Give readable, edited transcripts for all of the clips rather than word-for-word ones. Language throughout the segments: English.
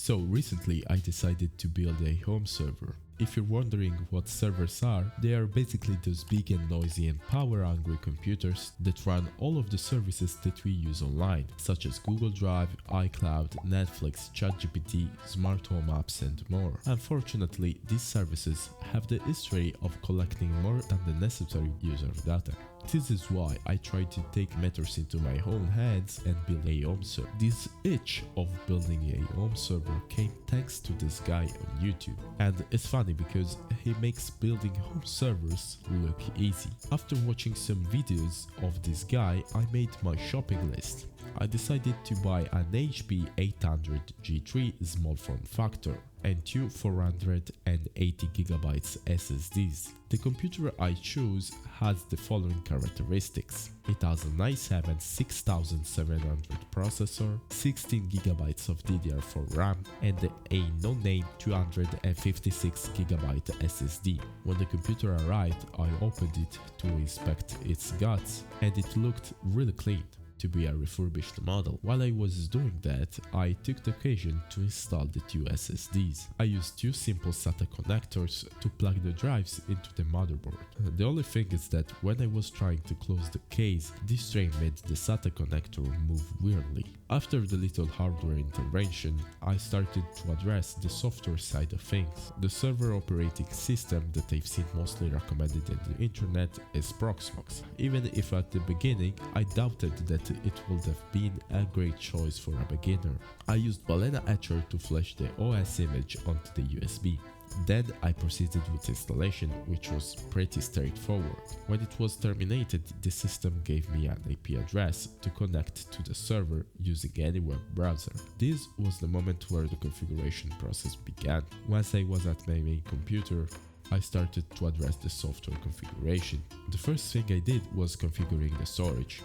So recently I decided to build a home server. If you're wondering what servers are, they are basically those big and noisy and power-hungry computers that run all of the services that we use online, such as Google Drive, iCloud, Netflix, ChatGPT, smart home apps and more. Unfortunately, these services have the history of collecting more than the necessary user data. This is why I tried to take matters into my own hands and build a home server. This itch of building a home server came thanks to this guy on YouTube. And it's funny because he makes building home servers look easy. After watching some videos of this guy, I made my shopping list. I decided to buy an HP 800 G3 small form factor and two 480GB SSDs. The computer I chose has the following characteristics. It has an i7 6700 processor, 16GB of DDR4 RAM, and a no-name 256GB SSD. When the computer arrived, I opened it to inspect its guts, and it looked really clean to be a refurbished model. While I was doing that, I took the occasion to install the two SSDs. I used two simple SATA connectors to plug the drives into the motherboard. The only thing is that when I was trying to close the case, this tray made the SATA connector move weirdly. After the little hardware intervention, I started to address the software side of things. The server operating system that I've seen mostly recommended on the internet is Proxmox. Even if at the beginning I doubted that it would have been a great choice for a beginner. I used Balena Etcher to flash the OS image onto the USB. Then I proceeded with installation, which was pretty straightforward. When it was terminated, the system gave me an IP address to connect to the server using any web browser. This was the moment where the configuration process began. Once I was at my main computer, I started to address the software configuration. The first thing I did was configuring the storage.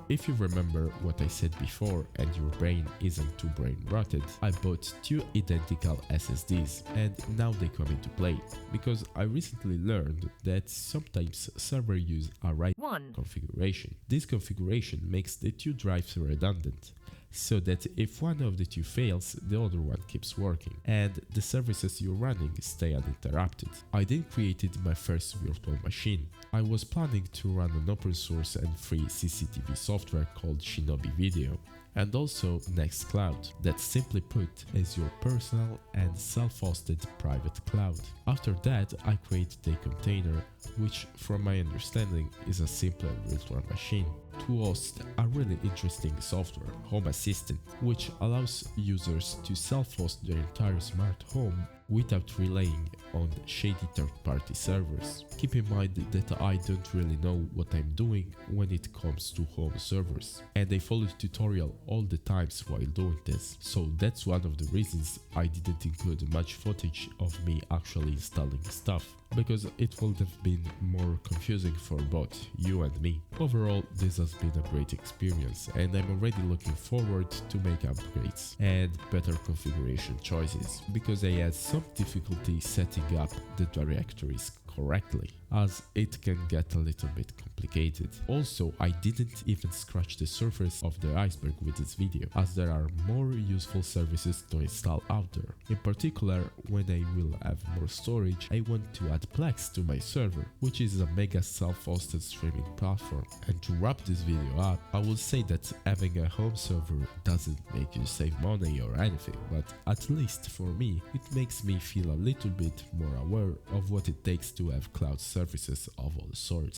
If you remember what I said before and your brain isn't too brain rotted, I bought two identical SSDs and now they come into play, because I recently learned that sometimes servers use a RAID configuration. This configuration makes the two drives redundant, so that if one of the two fails, the other one keeps working, and the services you're running stay uninterrupted. I then created my first virtual machine. I was planning to run an open source and free CCTV software called Shinobi Video, and also Nextcloud, that simply put is your personal and self-hosted private cloud. After that, I created a container, which from my understanding is a simpler virtual machine, to host a really interesting software, Home Assistant, which allows users to self-host their entire smart home without relying on shady third-party servers. Keep in mind that I don't really know what I'm doing when it comes to home servers, and I follow the tutorial all the times while doing this, so that's one of the reasons I didn't include much footage of me actually installing stuff, because it would have been more confusing for both you and me. Overall, this has been a great experience, and I'm already looking forward to make upgrades and better configuration choices, because I had some difficulty setting up the directories correctly, as it can get a little bit complicated. Also, I didn't even scratch the surface of the iceberg with this video, as there are more useful services to install out there. In particular, when I will have more storage, I want to add Plex to my server, which is a mega self-hosted streaming platform. And to wrap this video up, I will say that having a home server doesn't make you save money or anything, but at least for me, it makes me feel a little bit more aware of what it takes to have cloud services of all sorts.